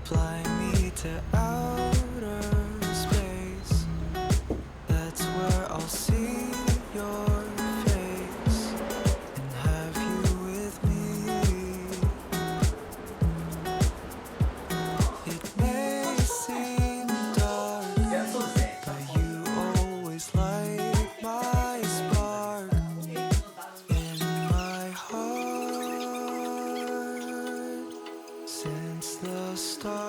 Fly me to outer space. That's where I'll see your face and have you with me. It may seem dark, but you always light my spark in my heart since the start.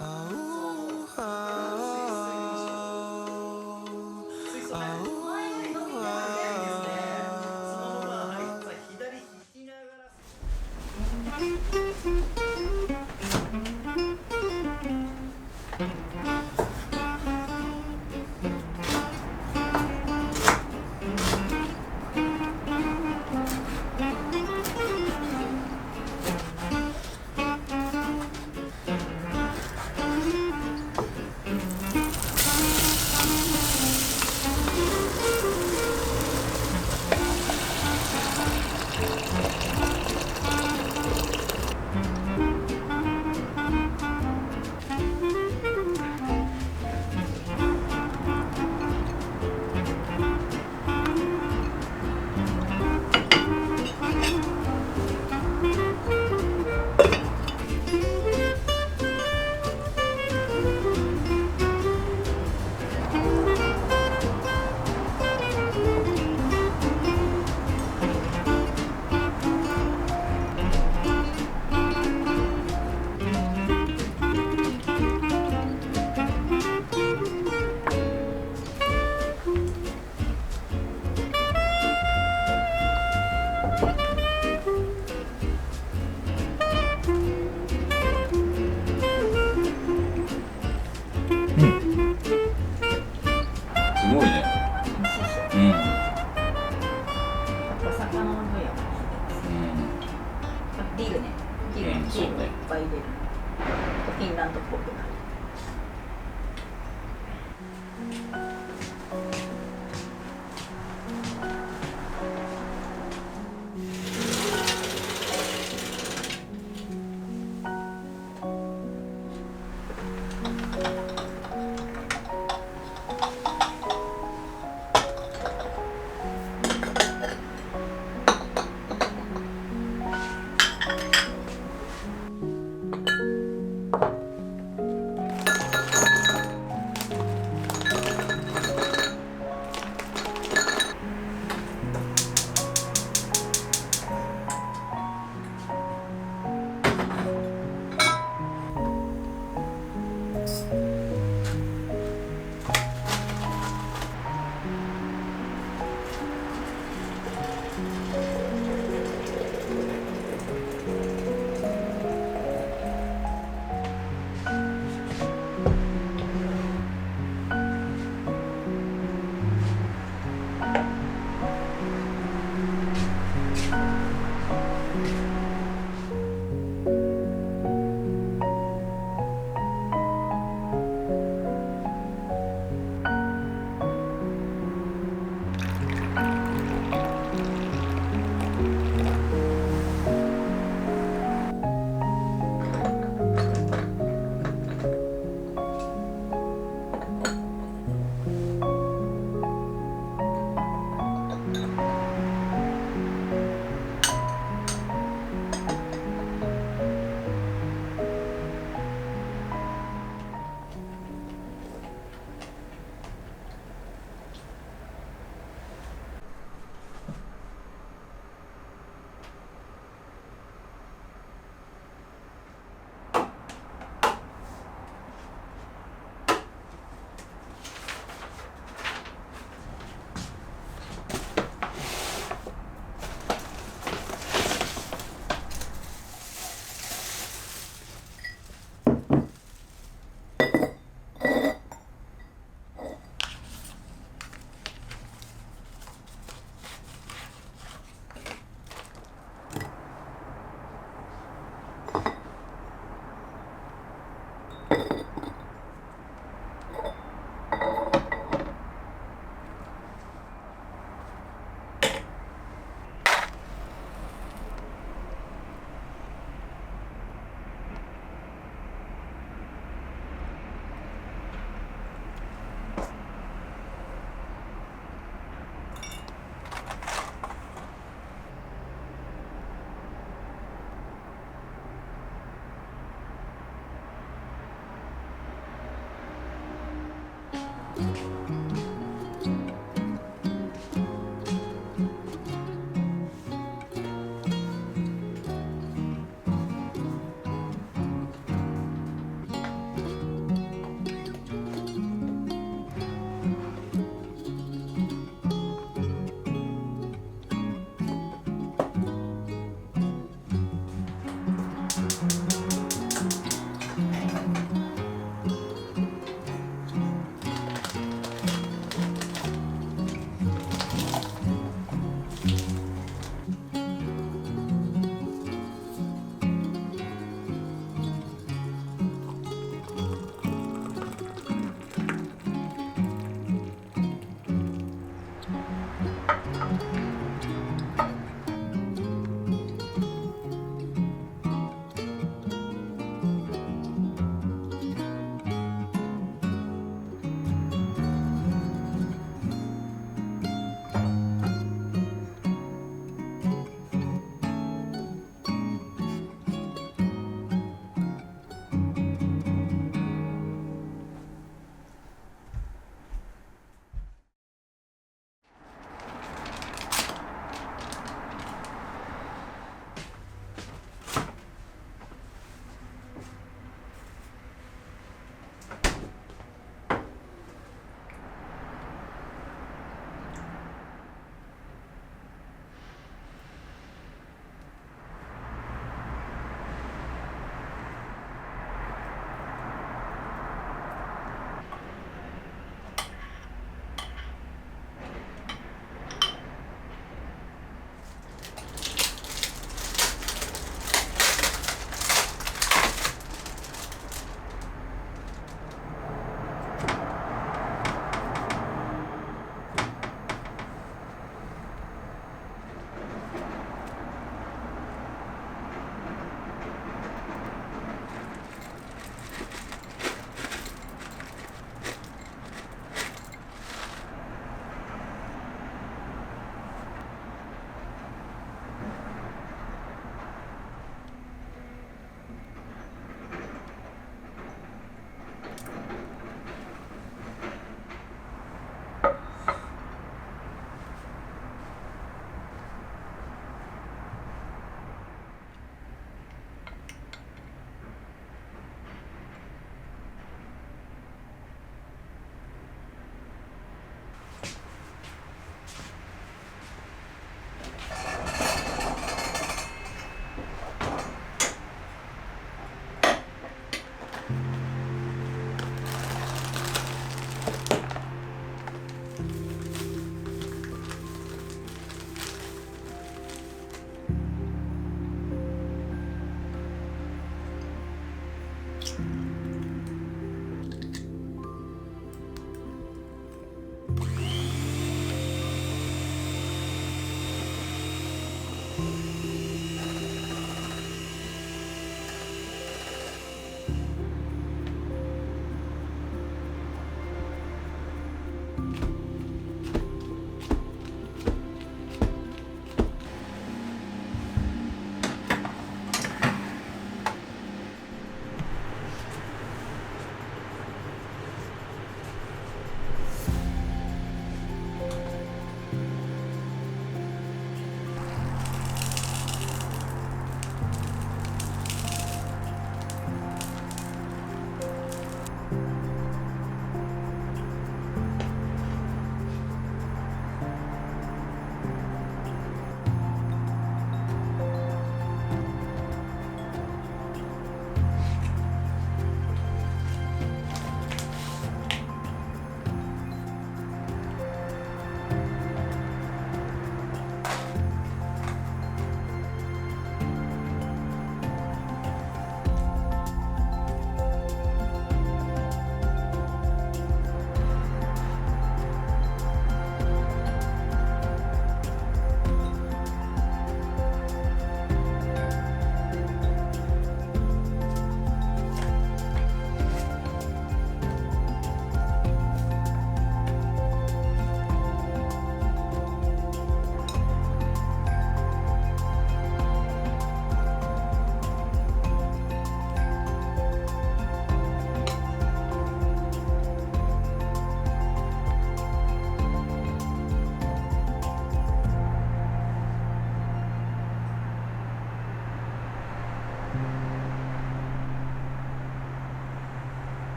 Oh, oh,すごいね。うん。やっぱ魚の分野もディルね。ディルうんそうねいっぱい入れる。フィンランドっぽくなる。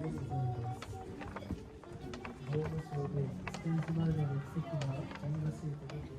ドームショーでステージ前まで席がありましいということです。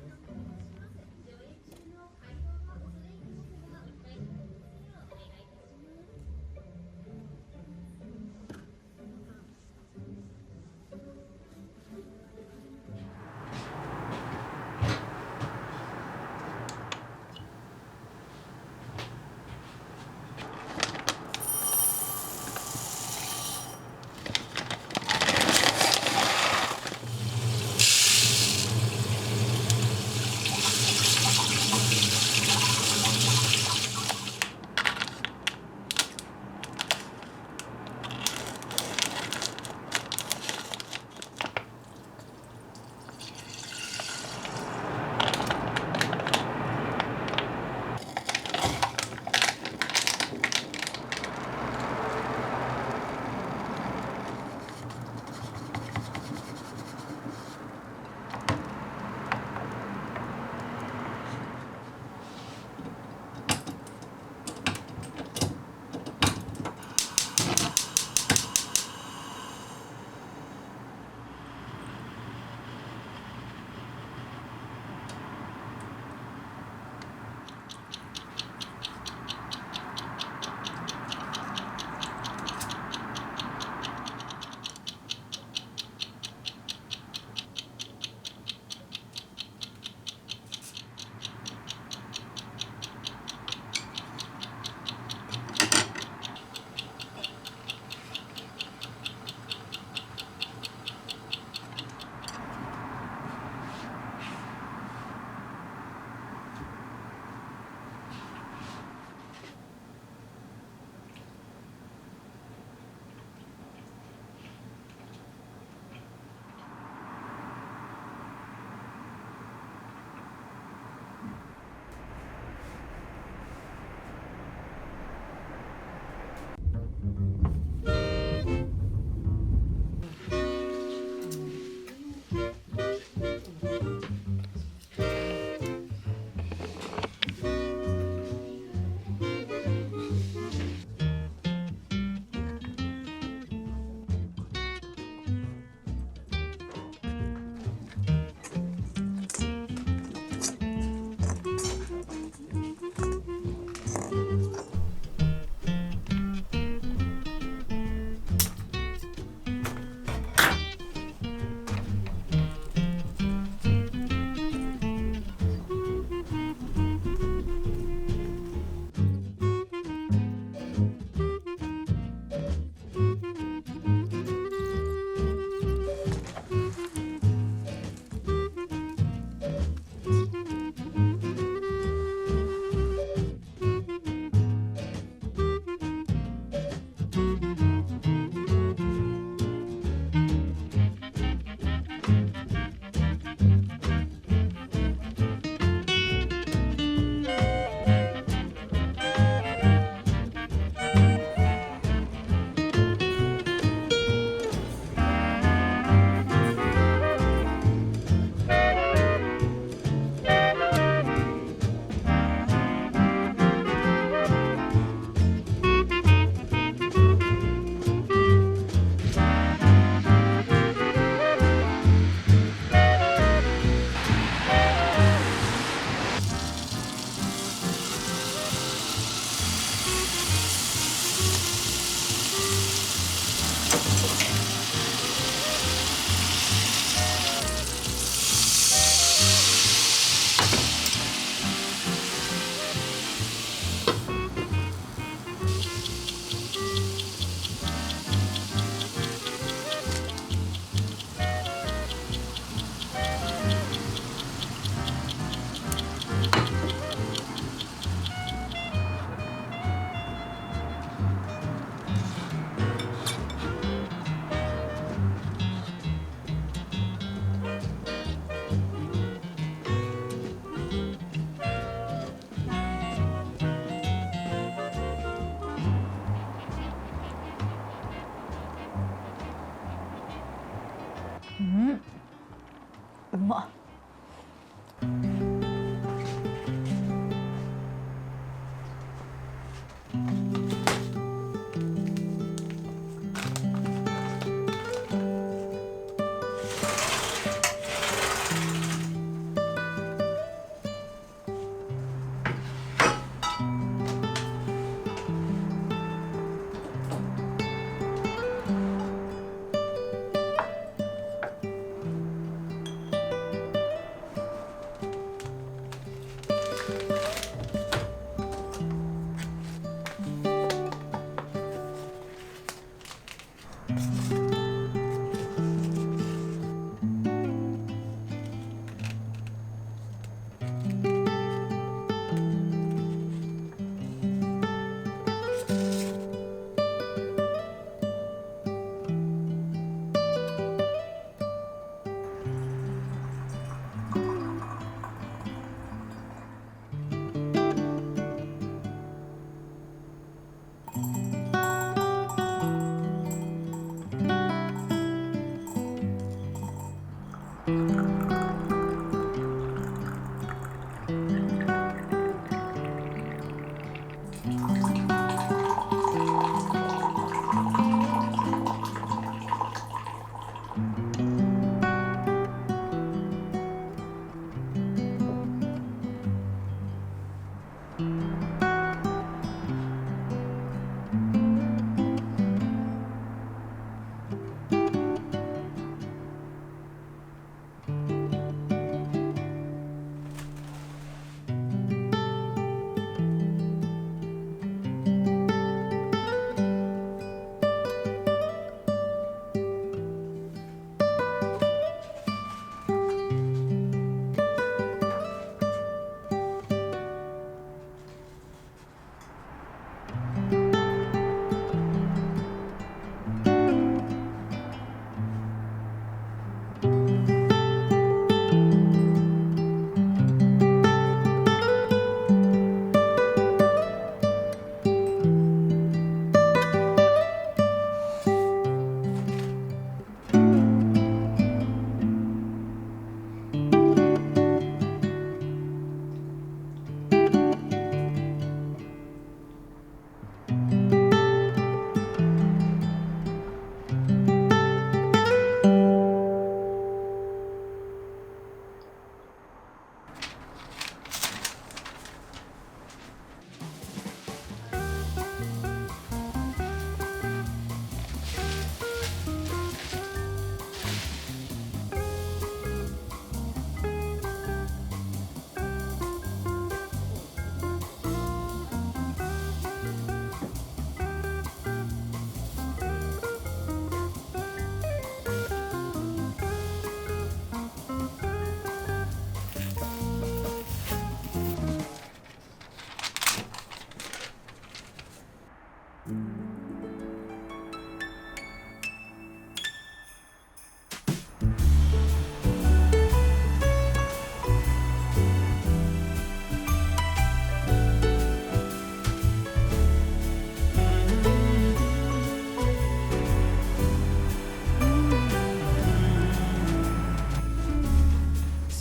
うまっ。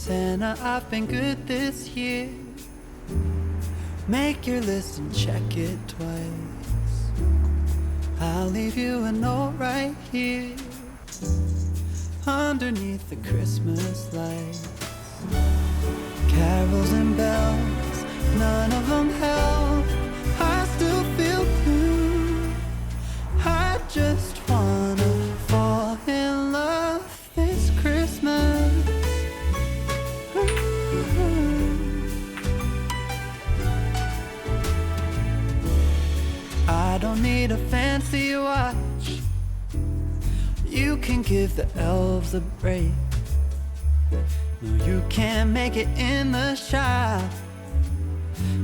Santa, I've been good this year. Make your list and check it twice. I'll leave you a note right here underneath the Christmas lights. Carols and bells, none of them help. I still feel blue. I just wanna fall in love this Christmas. I don't need a fancy watch. You can give the elves a break. No, you can't make it in the shop.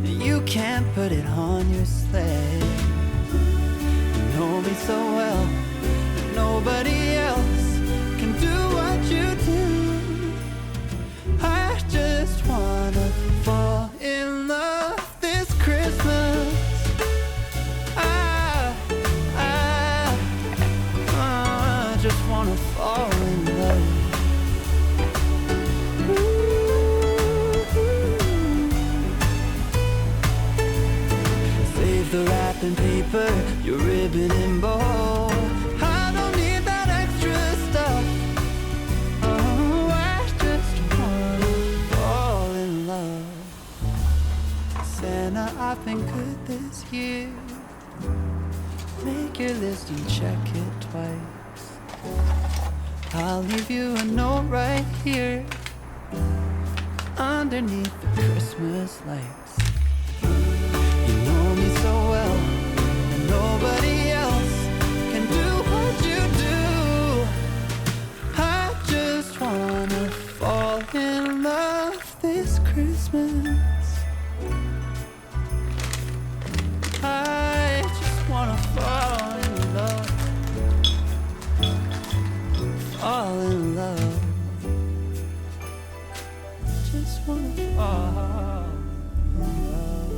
You can't put it on your sleigh. You know me so well that nobody else can do what you do. I just wanna fall in love this Christmas. I just wanna fall in love. Save the wrapping paper, your ribbon and bow. I don't need that extra stuff. Oh, I just wanna fall in love. Santa, I've been good this year. Make your list and check it twice. I'll leave you a note right here underneath the Christmas lights. You know me so well, and nobody else can do what you do. I just wanna fall in love this Christmas. I just wanna fall in love. Fall in love. Just wanna fall in love.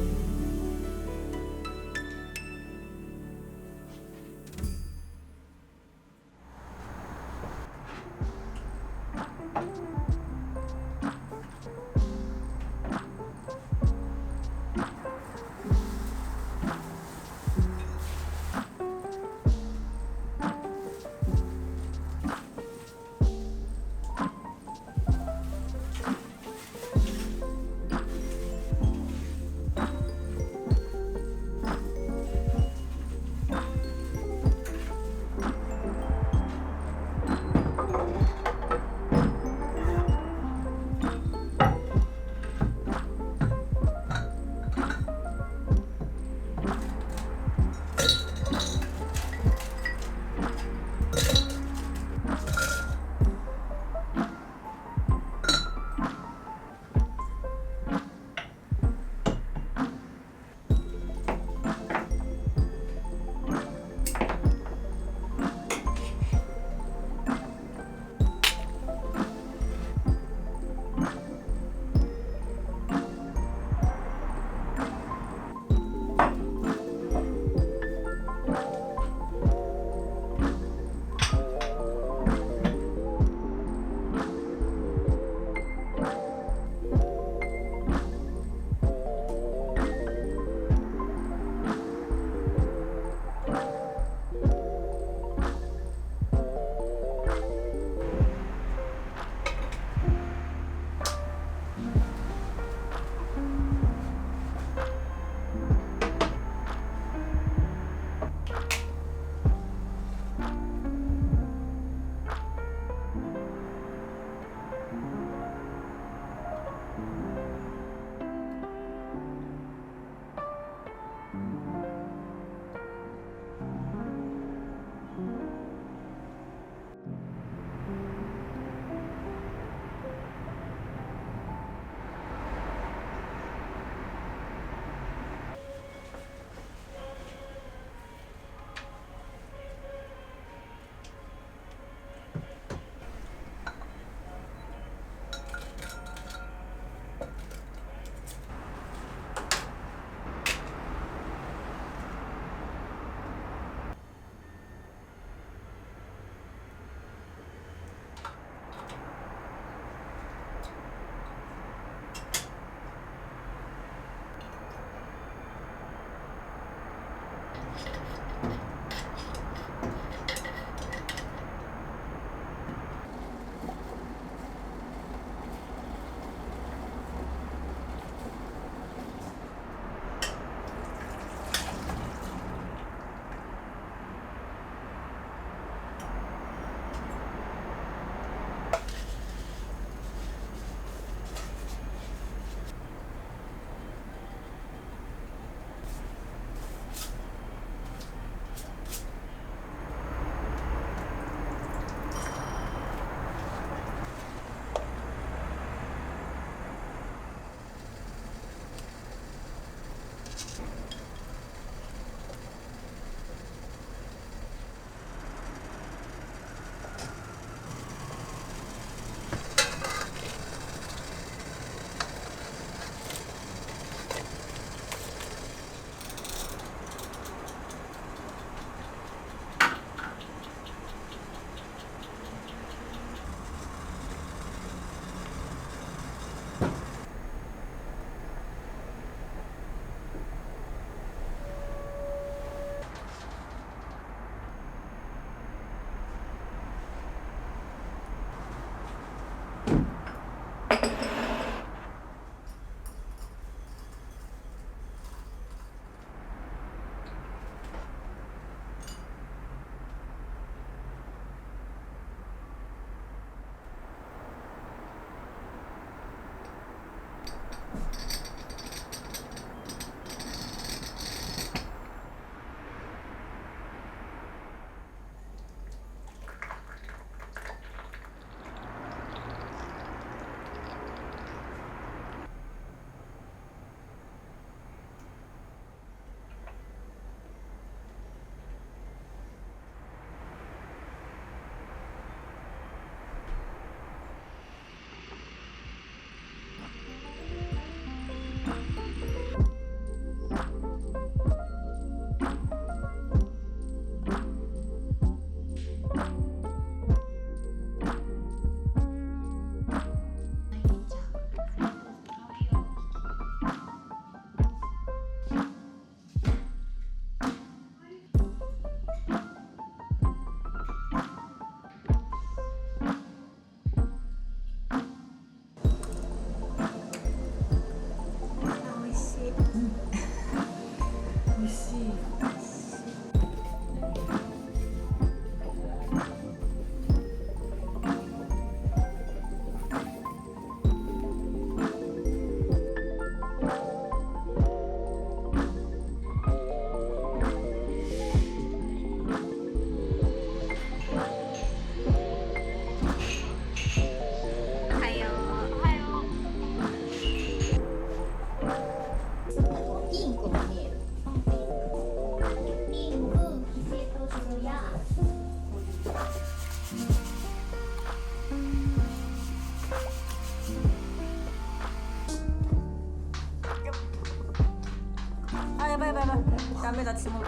ダメだつも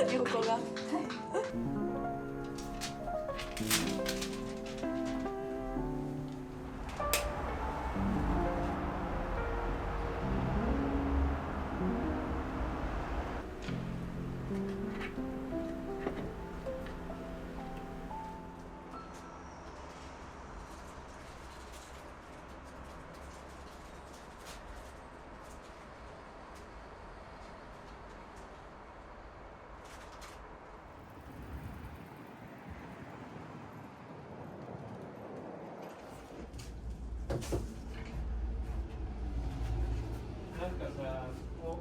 り横が。なんかさ、こ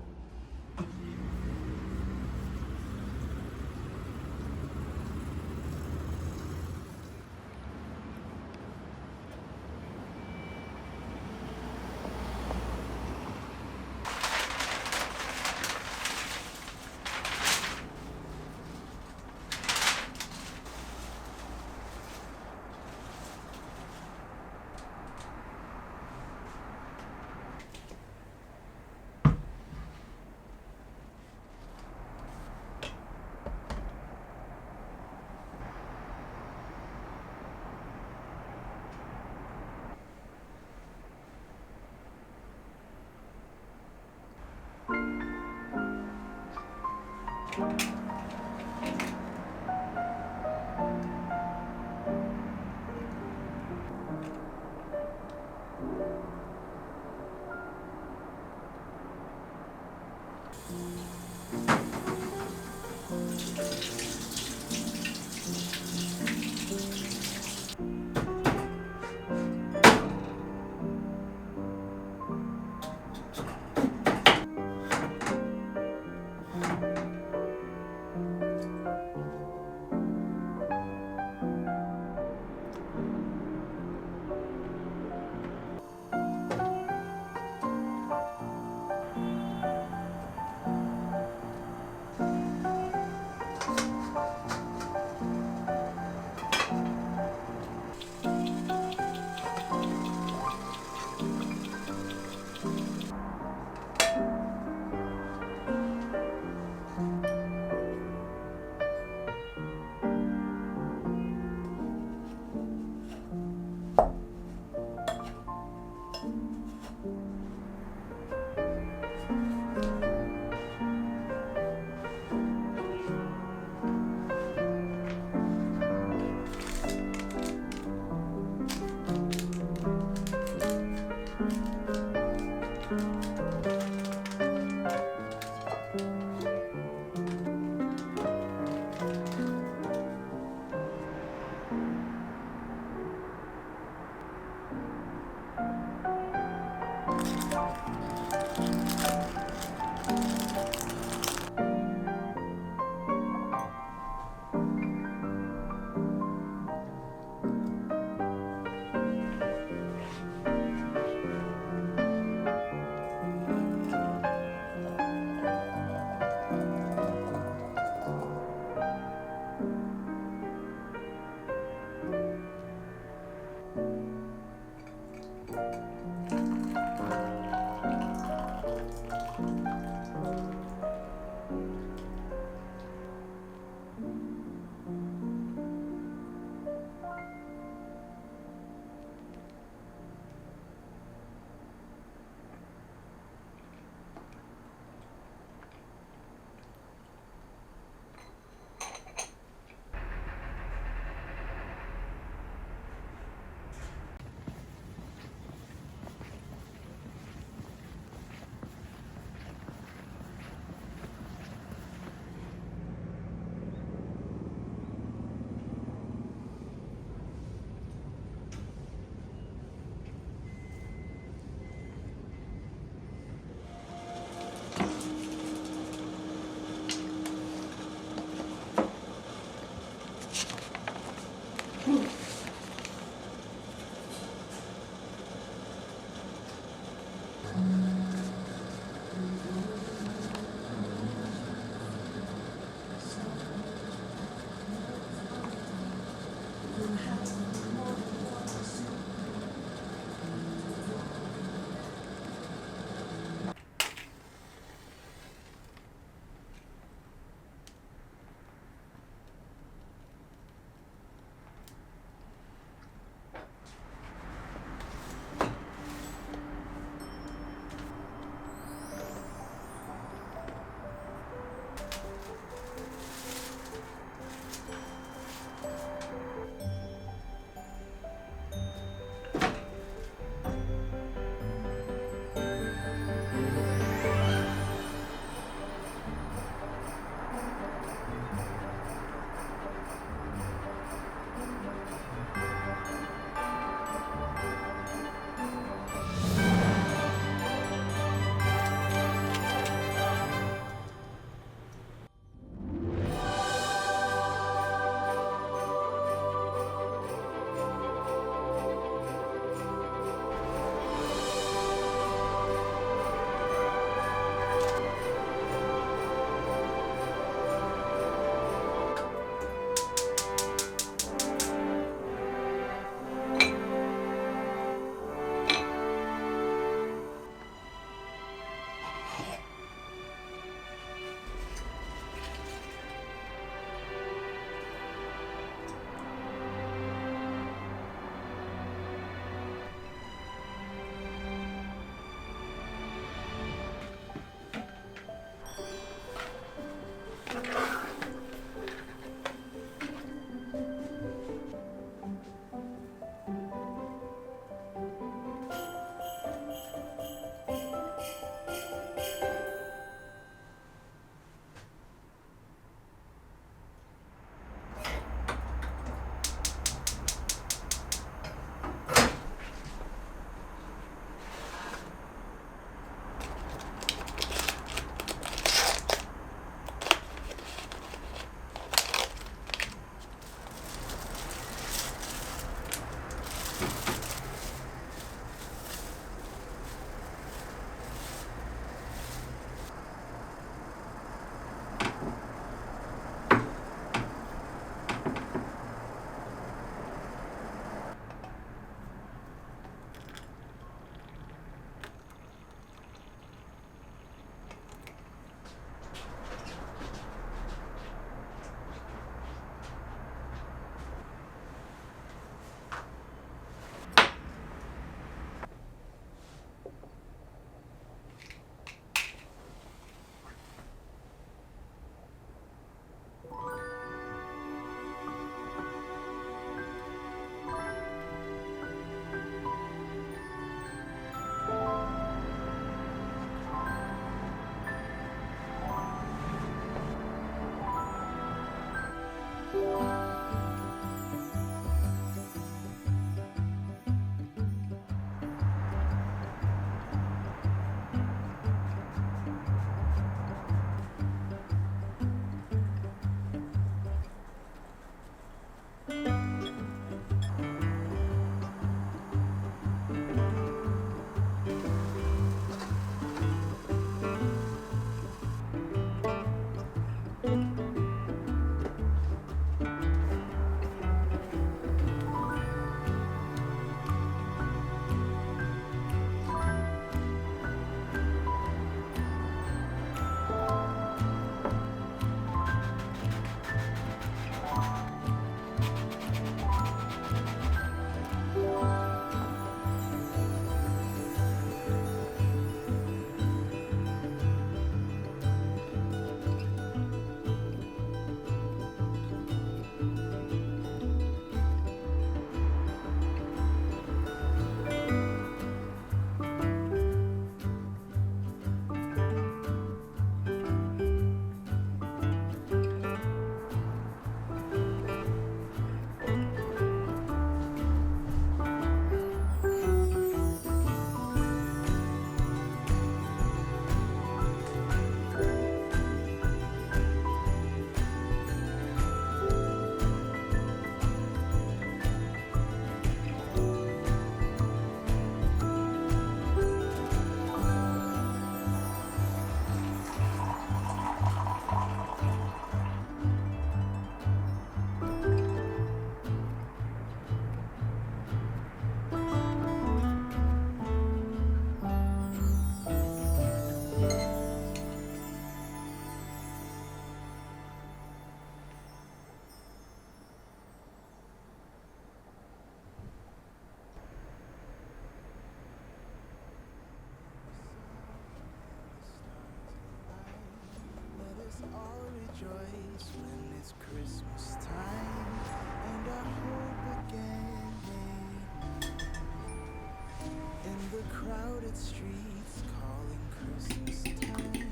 crowded streets calling Christmas time.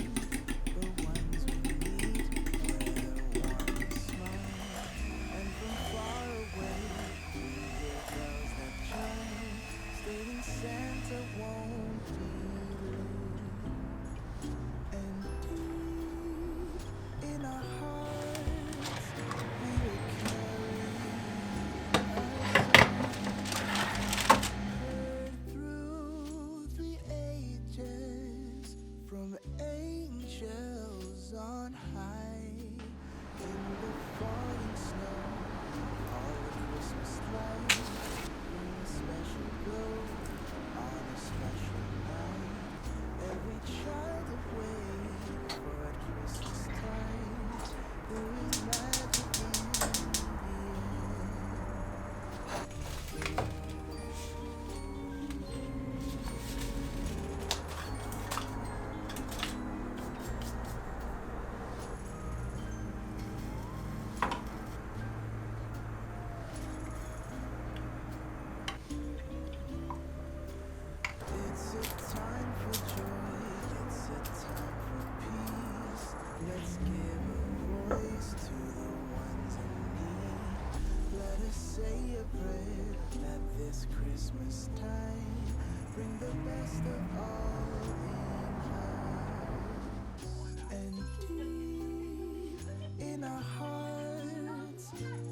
The ones we meet wear warm smile. And from far away we hear bells that chime, stating Santa won't be late. And deep in our hearts we will carry heard through the ages from angels on high. In the falling snow, all the Christmas lights bring a special glow on a special night. Every child awaits for at Christmas time. There is magic in the air. It's a time for joy, it's a time for peace. Let's give a voice to the ones in need. Let us say a prayer that this Christmas time bring the best of all in us. And deep in our hearts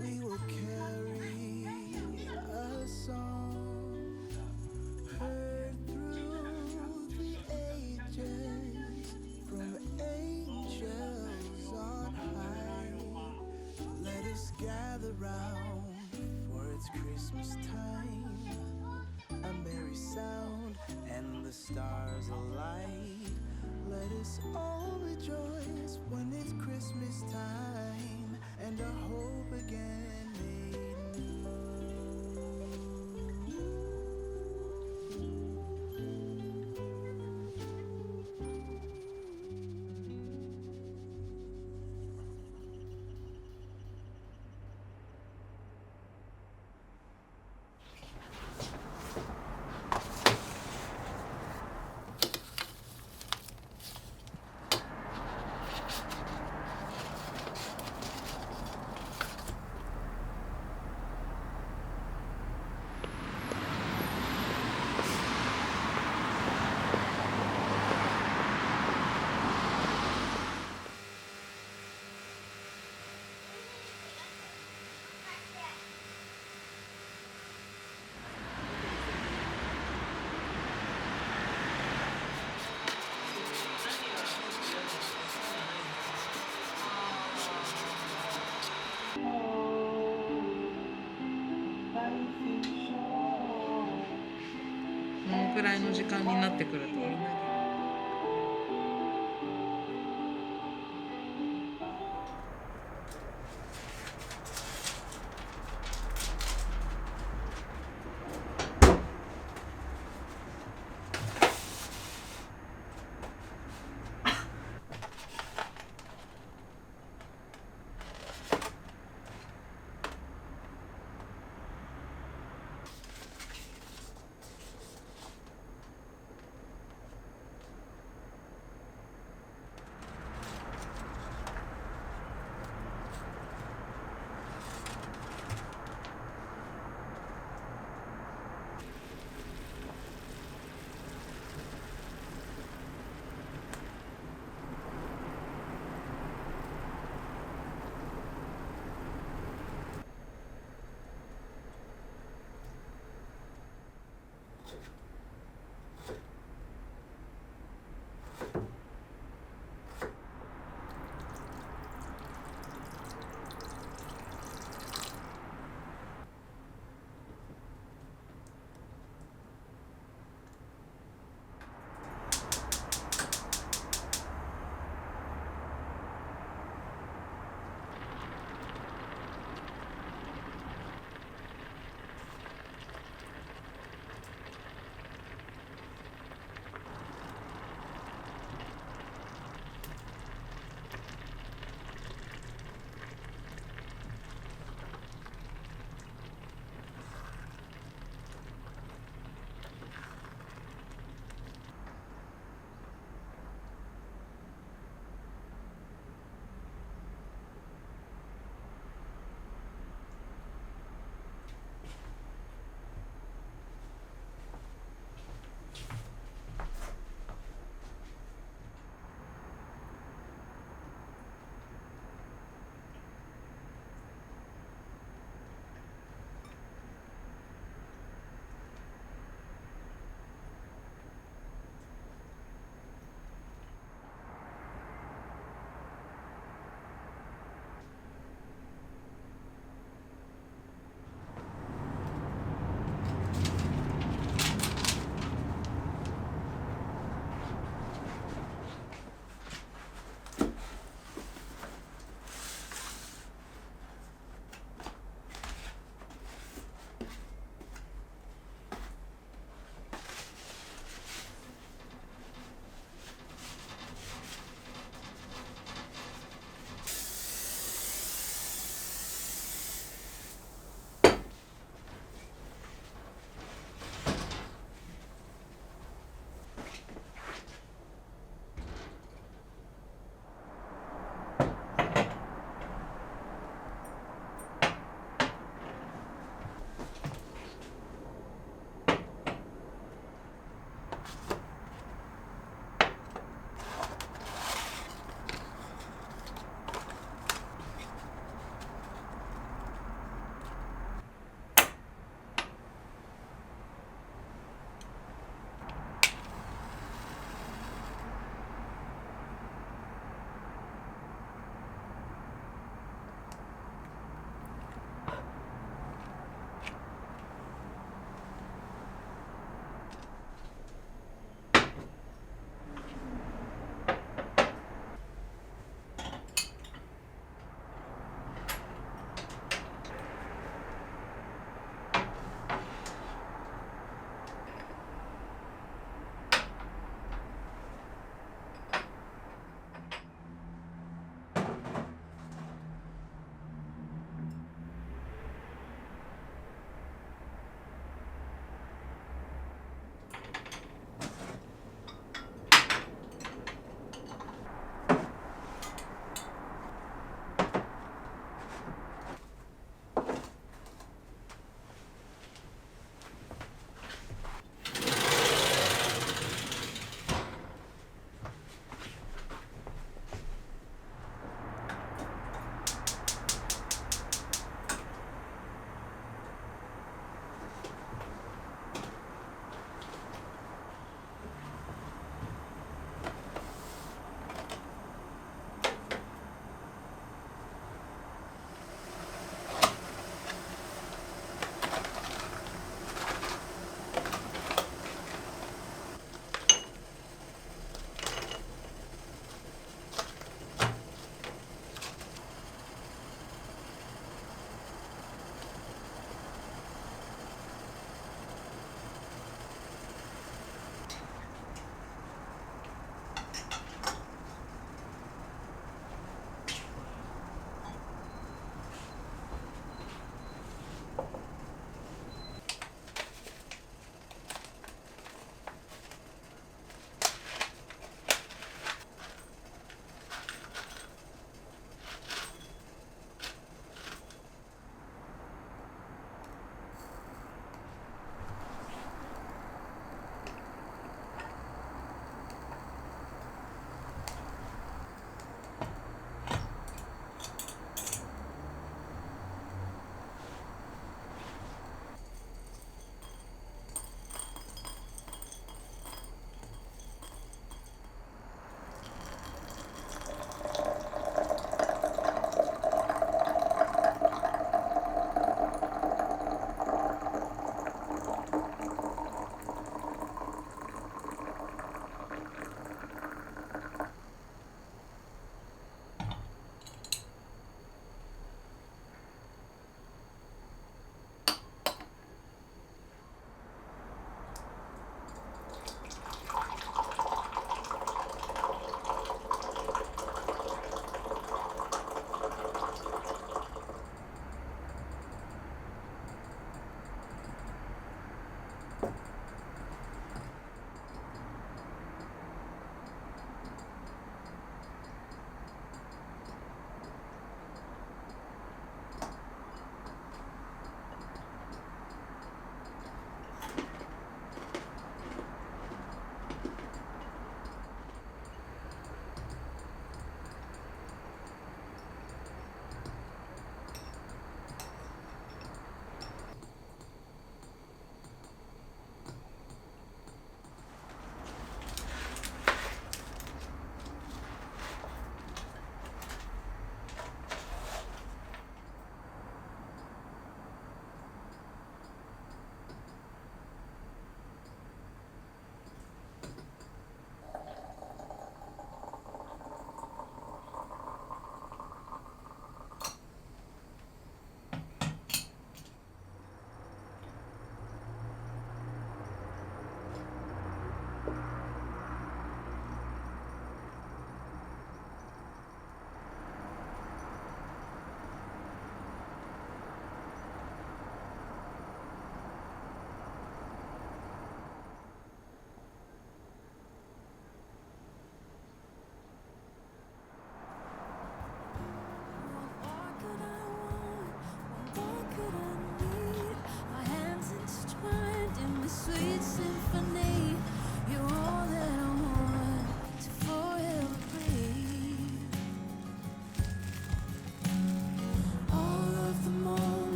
we will carry a song heard through the ages from angels on high. Let us gather round, for it's Christmas time. A merry sound and the stars alight. Let us all rejoice when it's Christmas time and our hope again made new.このくらいの時間になってくるとみんなで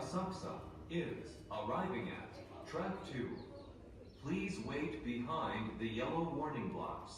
Asakusa is arriving at track 2. Please wait behind the yellow warning blocks.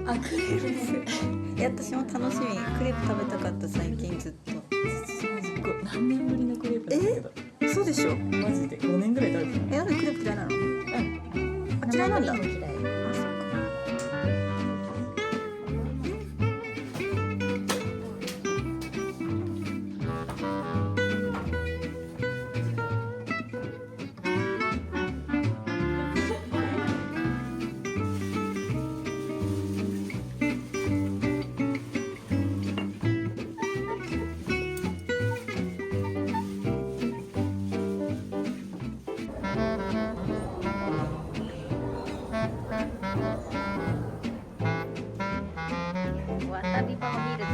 あ、クレープ。私も楽しみ。クレープ食べたかった最近ずっと。何年ぶりのクレープだけど。そうでしょ。マジで5年ぐらい食べてない。なんでクレープ嫌いなの？あ、嫌いなんだ。嫌い。あ、そっか。わたびも見るぞ。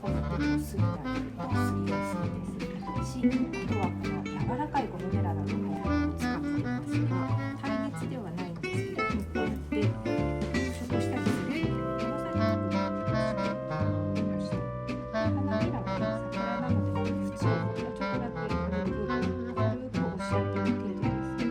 この薄いだ薄いですし、あとはこの柔らかいゴムベラなども使っていますが、耐熱ではないんですけど、こうやって食したりするこの際に花びらは桜なので、縁をちょっとだけ軽く押し当てる程度です。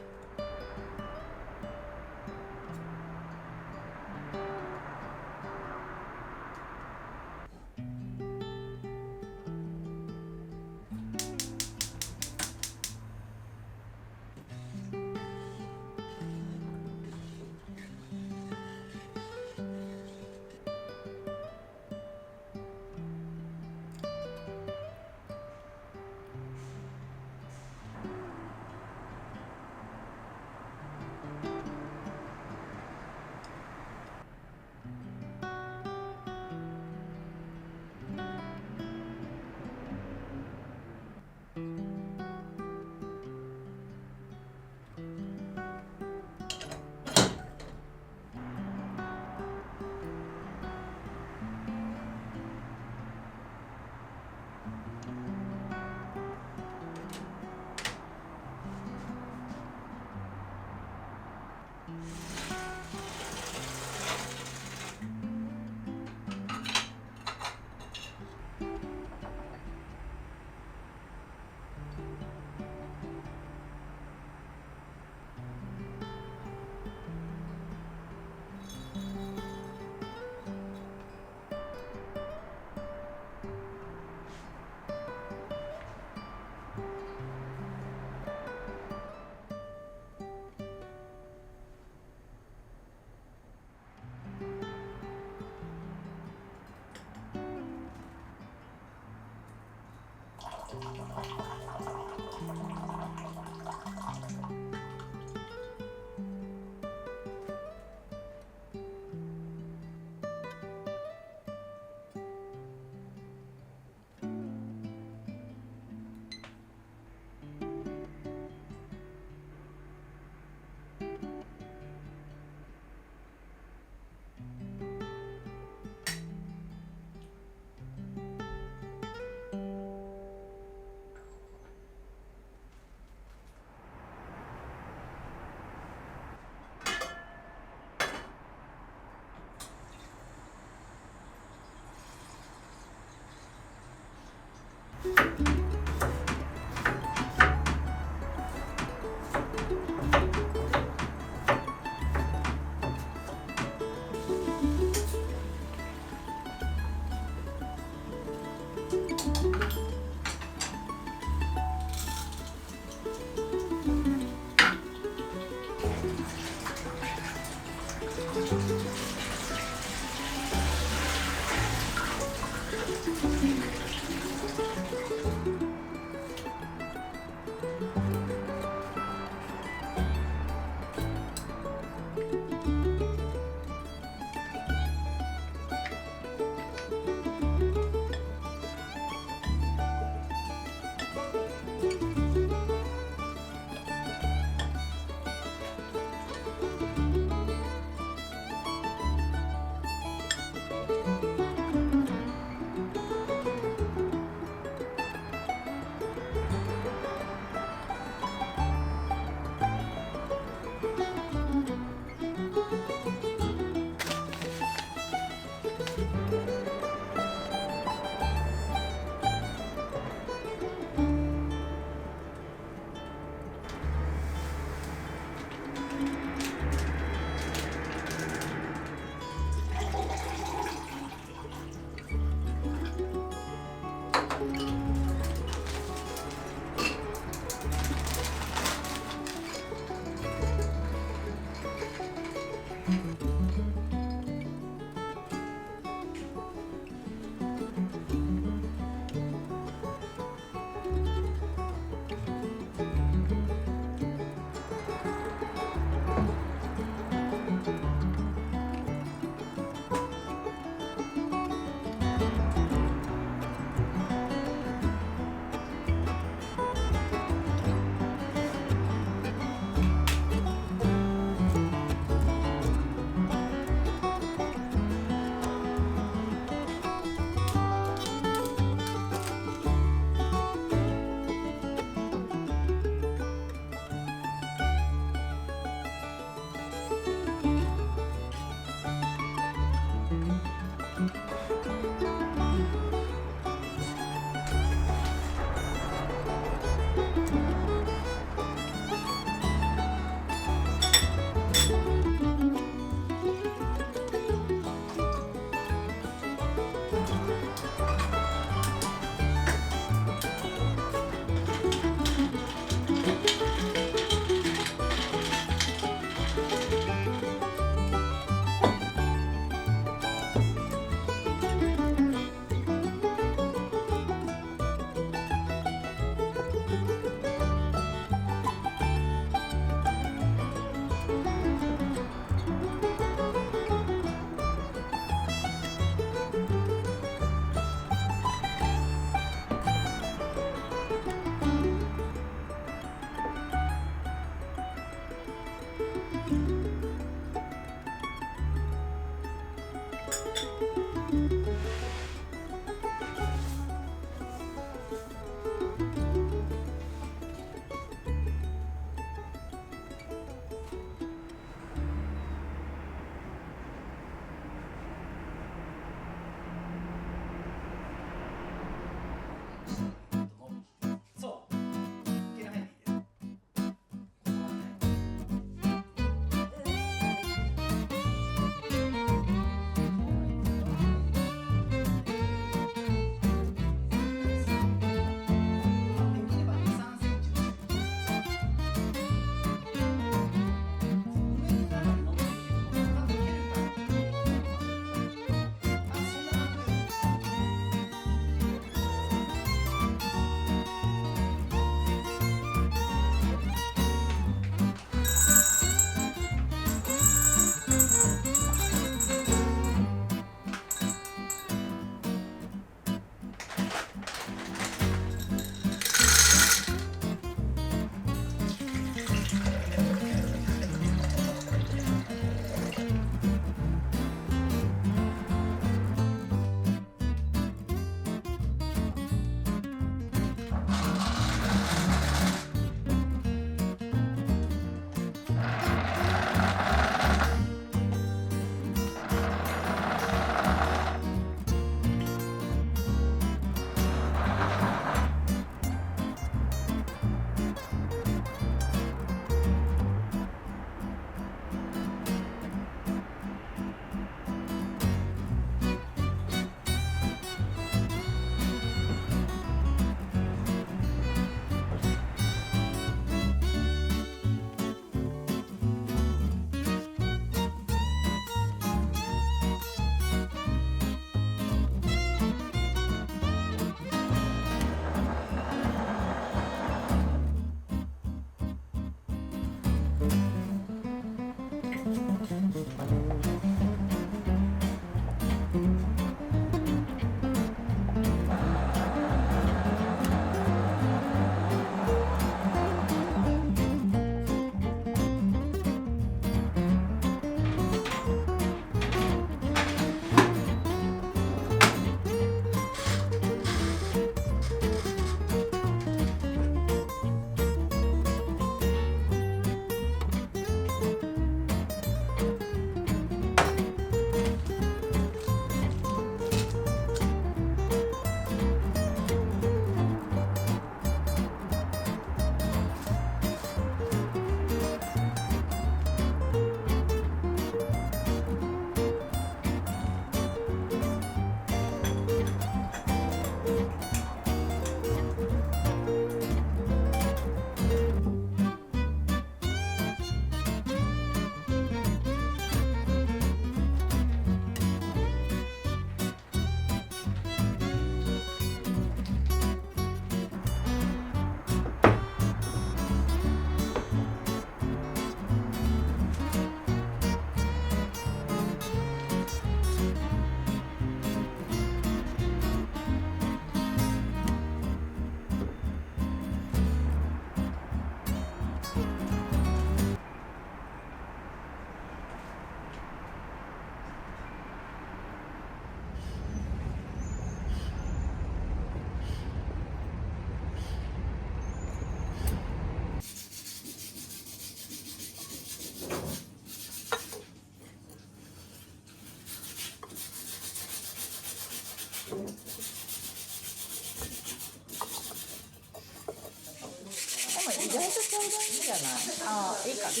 いいか次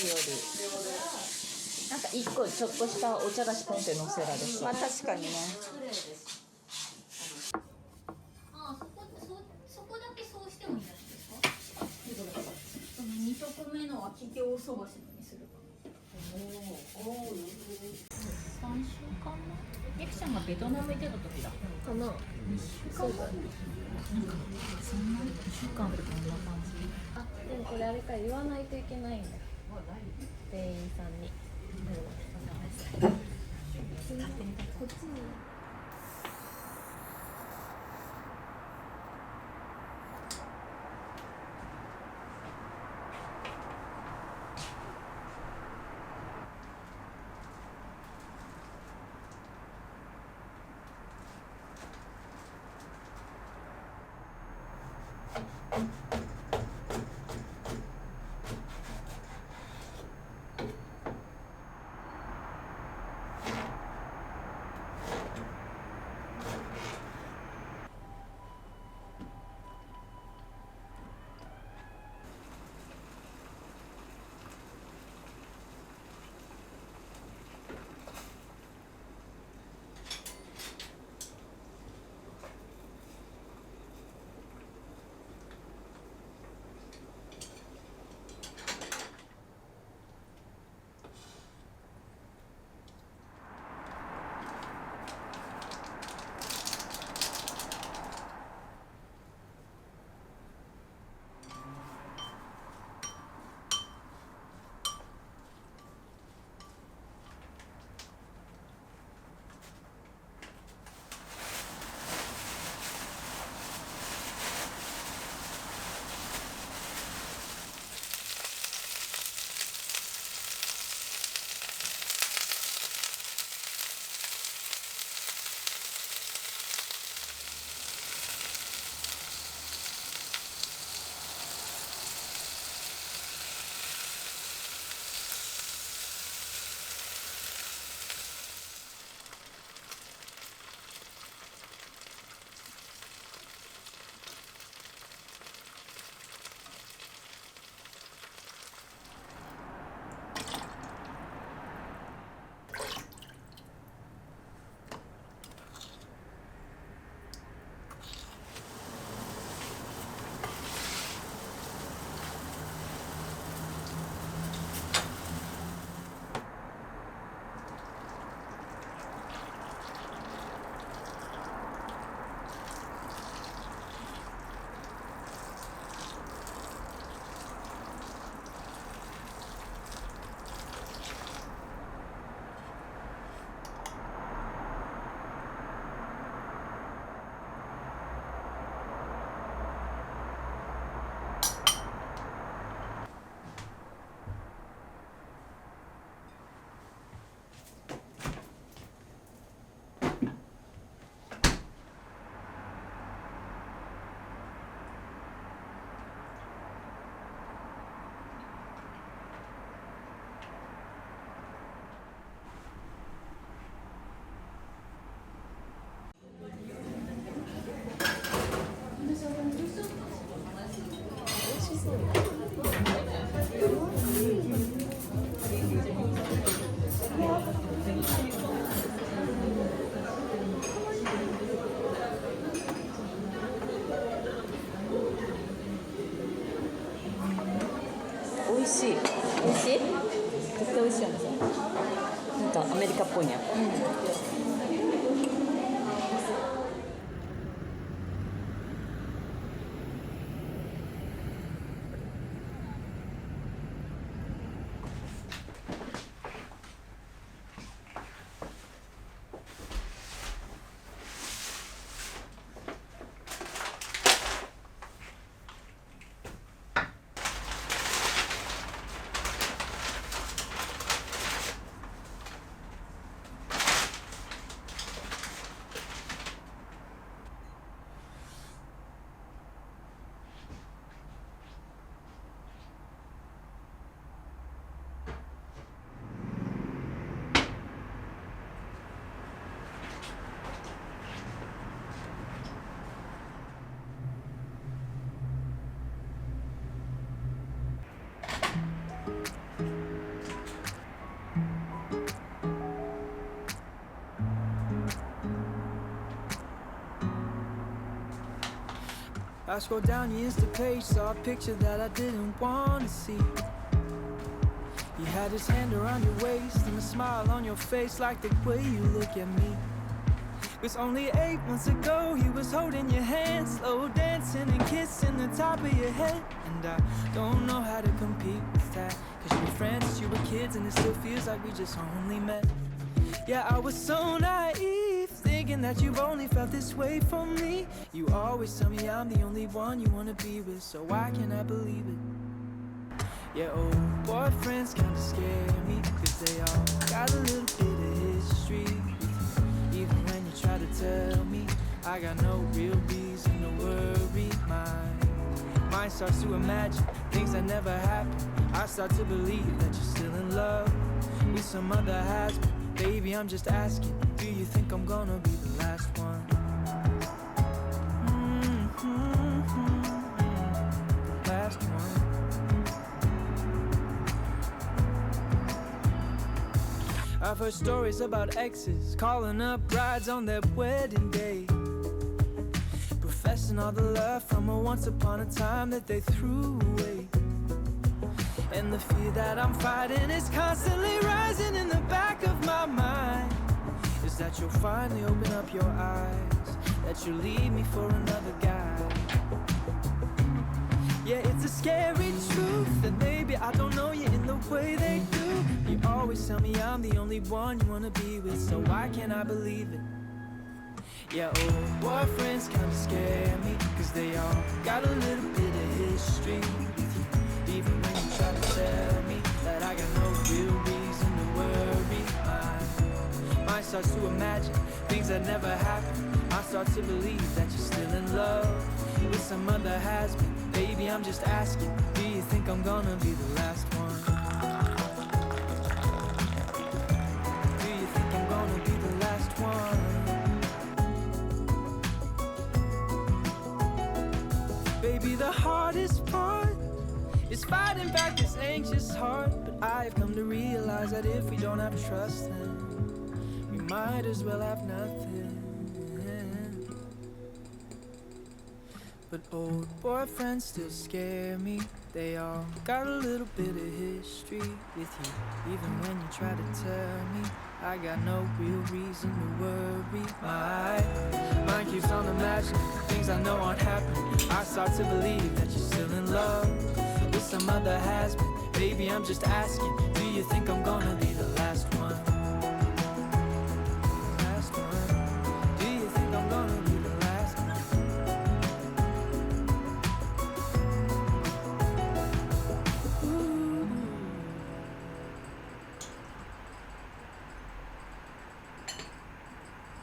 よりなんか一個ちょっとしたお茶菓子ポンって乗せられそう。まあ確かにね。そこだけそうしてもいいんじゃないですか。その2食目のは企業そばしにする。3週間前。ゆきちゃんがベトナム行ってた時だ。かな。そうだね。なんかそんな2週間ってこんな感じ。あ、でもこれあれか言わないといけないんだ。店員さんに。こっちに。美味しい。美味しい？絶対美味しいよね。なんかアメリカっぽいね。I scrolled down your Insta page, saw a picture that I didn't want to see. You had his hand around your waist and a smile on your face like the way you look at me. It was only 8 months ago he was holding your hand, slow dancing and kissing the top of your head. And I don't know how to compete with that, cause you were friends since you were kids and it still feels like we just only met. Yeah, I was so naive, thinking that you've only felt this way for me. You always tell me I'm the only one you wanna be with, so why can't I believe it? Yeah, old boyfriends kinda scare me, cause they all got a little bit of history with you. Even when you try to tell me I got no real reason to worry. My mind starts to imagine things that never happened. I start to believe that you're still in love with some other husband. Baby, I'm just asking, do you think I'm gonna be the last one? Last one. I've heard stories about exes calling up brides on their wedding day, professing all the love from a once upon a time that they threw away. And the fear that I'm fighting is constantly rising in the back of my mind, is that you'll finally open up your eyes, that you'll leave me for another guy. Yeah, it's a scary truth that maybe I don't know you in the way they do. You always tell me I'm the only one you wanna be with, so why can't I believe it? Yeah, old boyfriends kinda scare me, cause they all got a little bit of history with you. Even when you try to tell me that I got no real reason to worry. My mind starts to imagine things that never happened. I start to believe that you're still in love with some other has-been. Baby, I'm just asking, do you think I'm gonna be the last one? Do you think I'm gonna be the last one? Baby, the hardest part is fighting back this anxious heart. But I've come to realize that if we don't have trust, then we might as well have nothing. But old boyfriends still scare me. They all got a little bit of history with you. Even when you try to tell me I got no real reason to worry. My mind keeps on imagining things I know aren't happening. I start to believe that you're still in love with some other has-been. Baby, I'm just asking, do you think I'm gonna be the